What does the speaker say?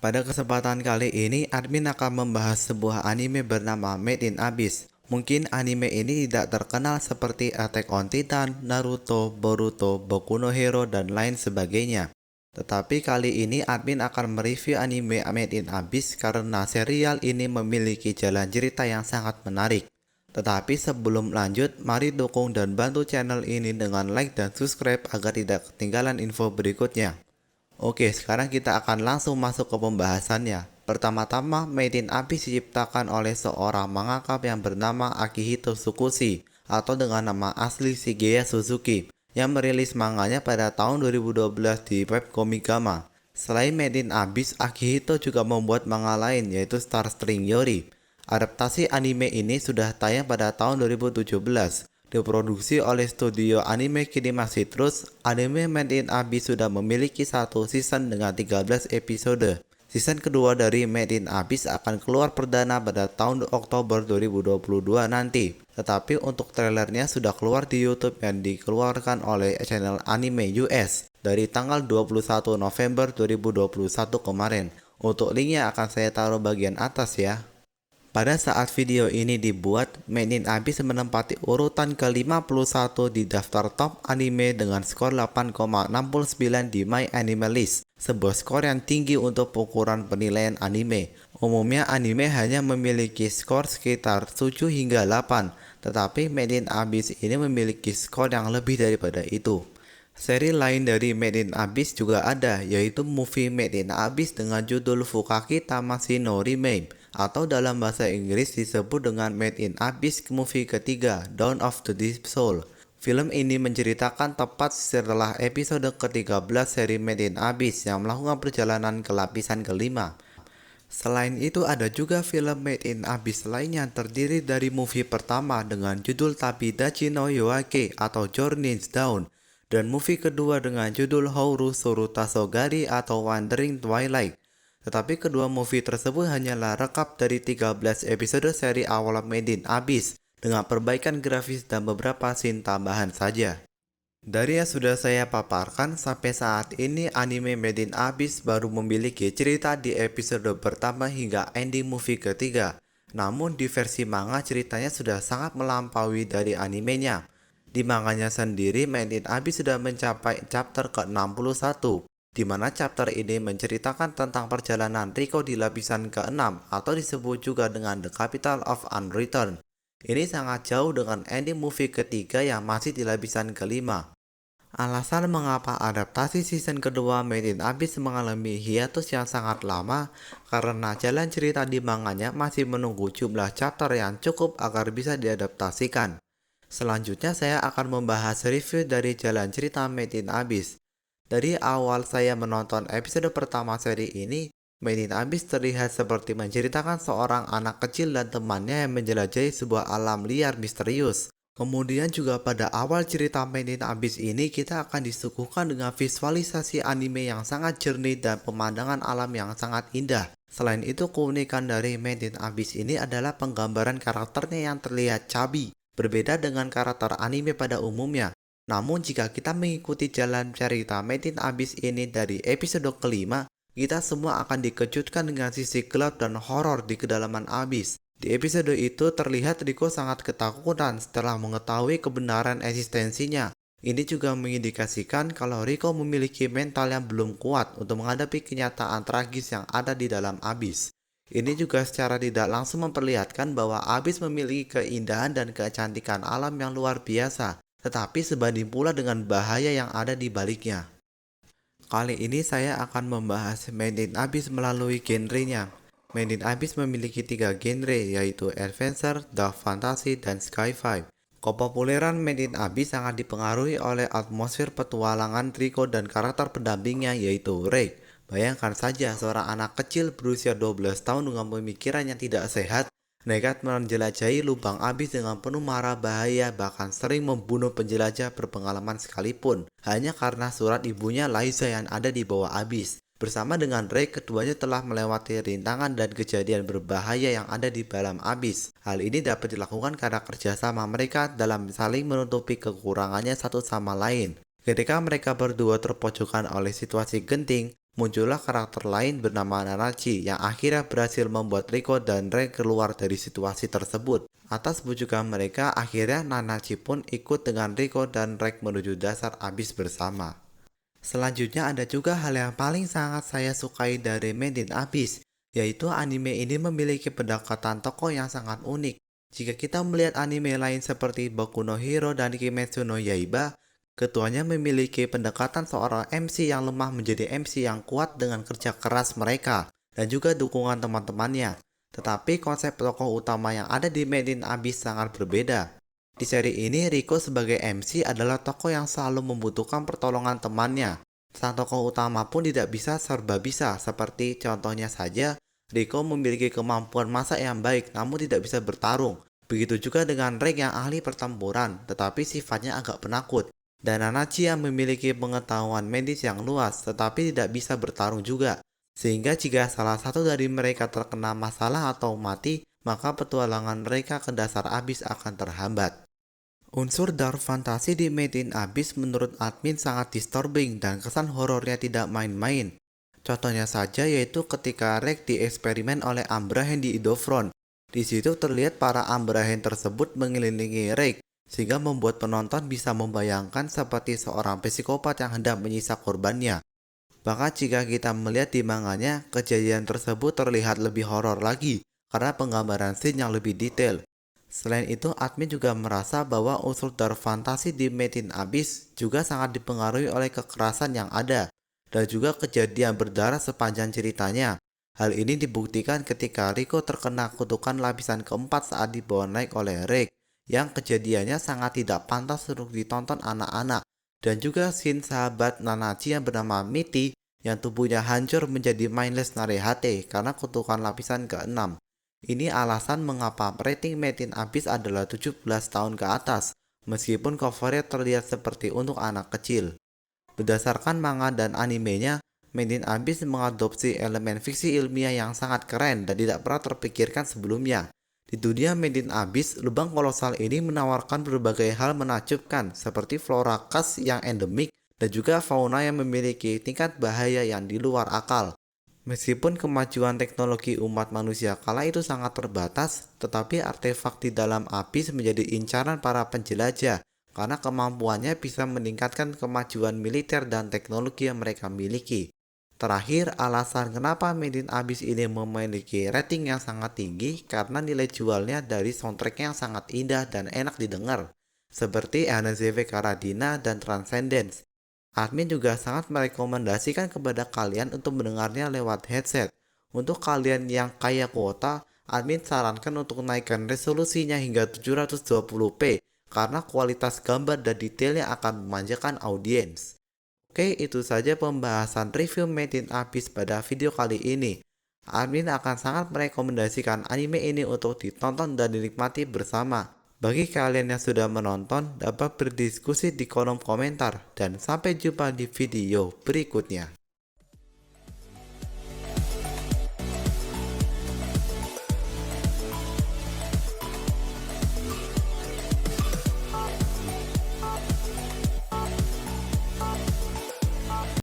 Pada kesempatan kali ini, admin akan membahas sebuah anime bernama Made in Abyss. Mungkin anime ini tidak terkenal seperti Attack on Titan, Naruto, Boruto, Boku no Hero, dan lain sebagainya. Tetapi kali ini admin akan mereview anime Made in Abyss karena serial ini memiliki jalan cerita yang sangat menarik. Tetapi sebelum lanjut, mari dukung dan bantu channel ini dengan like dan subscribe agar tidak ketinggalan info berikutnya. Oke, sekarang kita akan langsung masuk ke pembahasannya. Pertama-tama, Made in Abyss diciptakan oleh seorang mangaka yang bernama Akihito Tsukushi atau dengan nama asli Shigeya Suzuki yang merilis manganya pada tahun 2012 di web Komikama. Selain Made in Abyss, Akihito juga membuat manga lain yaitu Star String Yori. Adaptasi anime ini sudah tayang pada tahun 2017. Diproduksi oleh studio anime Kinema Citrus, anime Made in Abyss sudah memiliki satu season dengan 13 episode. Season kedua dari Made in Abyss akan keluar perdana pada tahun Oktober 2022 nanti. Tetapi untuk trailernya sudah keluar di YouTube yang dikeluarkan oleh channel Anime US dari tanggal 21 November 2021 kemarin. Untuk linknya akan saya taruh bagian atas ya. Pada saat video ini dibuat, Made in Abyss menempati urutan ke-51 di daftar top anime dengan skor 8,69 di My Anime List, sebuah skor yang tinggi untuk ukuran penilaian anime. Umumnya anime hanya memiliki skor sekitar 7 hingga 8, tetapi Made in Abyss ini memiliki skor yang lebih daripada itu. Seri lain dari Made in Abyss juga ada, yaitu movie Made in Abyss dengan judul Fukaki Tamashii no Remake, atau dalam bahasa Inggris disebut dengan Made in Abyss movie ketiga, Dawn of the Deep Soul. Film ini menceritakan tepat setelah episode ke-13 seri Made in Abyss yang melakukan perjalanan ke lapisan kelima. Selain itu ada juga film Made in Abyss lain yang terdiri dari movie pertama dengan judul Tabidachi no Yoake atau Journey's Dawn, dan movie kedua dengan judul Houru Suru Tasogari atau Wandering Twilight. Tetapi kedua movie tersebut hanyalah rekap dari 13 episode seri awal Made in Abyss dengan perbaikan grafis dan beberapa scene tambahan saja. Dari yang sudah saya paparkan, sampai saat ini anime Made in Abyss baru memiliki cerita di episode pertama hingga ending movie ketiga. Namun di versi manga ceritanya sudah sangat melampaui dari animenya. Di manganya sendiri, Made in Abyss sudah mencapai chapter ke-61. Di mana chapter ini menceritakan tentang perjalanan Riko di lapisan ke-6 atau disebut juga dengan The Capital of Unreturn. Ini sangat jauh dengan ending movie ketiga yang masih di lapisan ke-5. Alasan mengapa adaptasi season kedua Made in Abyss mengalami hiatus yang sangat lama karena jalan cerita di manganya masih menunggu jumlah chapter yang cukup agar bisa diadaptasikan. Selanjutnya saya akan membahas review dari jalan cerita Made in Abyss. Dari awal saya menonton episode pertama seri ini, Made in Abyss terlihat seperti menceritakan seorang anak kecil dan temannya yang menjelajahi sebuah alam liar misterius. Kemudian juga pada awal cerita Made in Abyss ini kita akan disuguhkan dengan visualisasi anime yang sangat jernih dan pemandangan alam yang sangat indah. Selain itu keunikan dari Made in Abyss ini adalah penggambaran karakternya yang terlihat chubby, berbeda dengan karakter anime pada umumnya. Namun jika kita mengikuti jalan cerita Made in Abyss ini dari episode kelima, kita semua akan dikejutkan dengan sisi gelap dan horor di kedalaman Abyss. Di episode itu terlihat Riko sangat ketakutan setelah mengetahui kebenaran eksistensinya. Ini juga mengindikasikan kalau Riko memiliki mental yang belum kuat untuk menghadapi kenyataan tragis yang ada di dalam Abyss. Ini juga secara tidak langsung memperlihatkan bahwa Abyss memiliki keindahan dan kecantikan alam yang luar biasa, tetapi sebanding pula dengan bahaya yang ada di baliknya. Kali ini saya akan membahas Made in Abyss melalui genrenya. Made in Abyss memiliki 3 genre yaitu Adventure, Dark Fantasy, dan Sci-Fi. Kepopuleran Made in Abyss sangat dipengaruhi oleh atmosfer petualangan Riko dan karakter pendampingnya yaitu Rake. Bayangkan saja seorang anak kecil berusia 12 tahun dengan pemikiran yang tidak sehat nekat menjelajahi lubang Abyss dengan penuh mara bahaya, bahkan sering membunuh penjelajah berpengalaman sekalipun hanya karena surat ibunya Liza yang ada di bawah Abyss. Bersama dengan Ray, keduanya telah melewati rintangan dan kejadian berbahaya yang ada di dalam Abyss. Hal ini dapat dilakukan karena kerjasama mereka dalam saling menutupi kekurangannya satu sama lain. Ketika mereka berdua terpojokkan oleh situasi genting, muncullah karakter lain bernama Nanachi yang akhirnya berhasil membuat Riko dan Rei keluar dari situasi tersebut. Atas bujukan mereka, akhirnya Nanachi pun ikut dengan Riko dan Rei menuju dasar abyss bersama. Selanjutnya ada juga hal yang paling sangat saya sukai dari Made in Abyss, yaitu anime ini memiliki pendekatan tokoh yang sangat unik. Jika kita melihat anime lain seperti Boku no Hero dan Kimetsu no Yaiba, keduanya memiliki pendekatan seorang MC yang lemah menjadi MC yang kuat dengan kerja keras mereka dan juga dukungan teman-temannya. Tetapi konsep tokoh utama yang ada di Made in Abyss sangat berbeda. Di seri ini, Riko sebagai MC adalah tokoh yang selalu membutuhkan pertolongan temannya. Sang tokoh utama pun tidak bisa serba bisa, seperti contohnya saja, Riko memiliki kemampuan masak yang baik namun tidak bisa bertarung. Begitu juga dengan Rei yang ahli pertempuran, tetapi sifatnya agak penakut. Dan Nanachi yang memiliki pengetahuan medis yang luas, tetapi tidak bisa bertarung juga. Sehingga jika salah satu dari mereka terkena masalah atau mati, maka petualangan mereka ke dasar abyss akan terhambat. Unsur dark fantasi di Made in Abyss menurut admin sangat disturbing dan kesan horornya tidak main-main. Contohnya saja yaitu ketika Reg dieksperimen oleh Ambrahen di Idofront. Di situ terlihat para Ambrahen tersebut mengelilingi Reg, sehingga membuat penonton bisa membayangkan seperti seorang psikopat yang hendak menyiksa korbannya. Bahkan jika kita melihat di manganya, kejadian tersebut terlihat lebih horor lagi karena penggambaran scene yang lebih detail. Selain itu, admin juga merasa bahwa unsur dark fantasi di Made in Abyss juga sangat dipengaruhi oleh kekerasan yang ada dan juga kejadian berdarah sepanjang ceritanya. Hal ini dibuktikan ketika Riko terkena kutukan lapisan keempat saat dibawa naik oleh Reg, yang kejadiannya sangat tidak pantas untuk ditonton anak-anak, dan juga scene sahabat Nanachi yang bernama Mitty yang tubuhnya hancur menjadi mindless Narehate karena kutukan lapisan ke-6. Ini alasan mengapa rating Made in Abyss adalah 17 tahun ke atas, meskipun covernya terlihat seperti untuk anak kecil. Berdasarkan manga dan animenya, Made in Abyss mengadopsi elemen fiksi ilmiah yang sangat keren dan tidak pernah terpikirkan sebelumnya. Di dunia Made in Abyss, lubang kolosal ini menawarkan berbagai hal menakjubkan seperti flora khas yang endemik dan juga fauna yang memiliki tingkat bahaya yang di luar akal. Meskipun kemajuan teknologi umat manusia kala itu sangat terbatas, tetapi artefak di dalam Abyss menjadi incaran para penjelajah karena kemampuannya bisa meningkatkan kemajuan militer dan teknologi yang mereka miliki. Terakhir, alasan kenapa Made in Abyss ini memiliki rating yang sangat tinggi karena nilai jualnya dari soundtrack yang sangat indah dan enak didengar, seperti Hanazeve Karadina dan Transcendence. Admin juga sangat merekomendasikan kepada kalian untuk mendengarnya lewat headset. Untuk kalian yang kaya kuota, admin sarankan untuk naikkan resolusinya hingga 720p karena kualitas gambar dan detailnya akan memanjakan audiens. Oke, itu saja pembahasan review Made in Abyss pada video kali ini. Admin akan sangat merekomendasikan anime ini untuk ditonton dan dinikmati bersama. Bagi kalian yang sudah menonton, dapat berdiskusi di kolom komentar dan sampai jumpa di video berikutnya.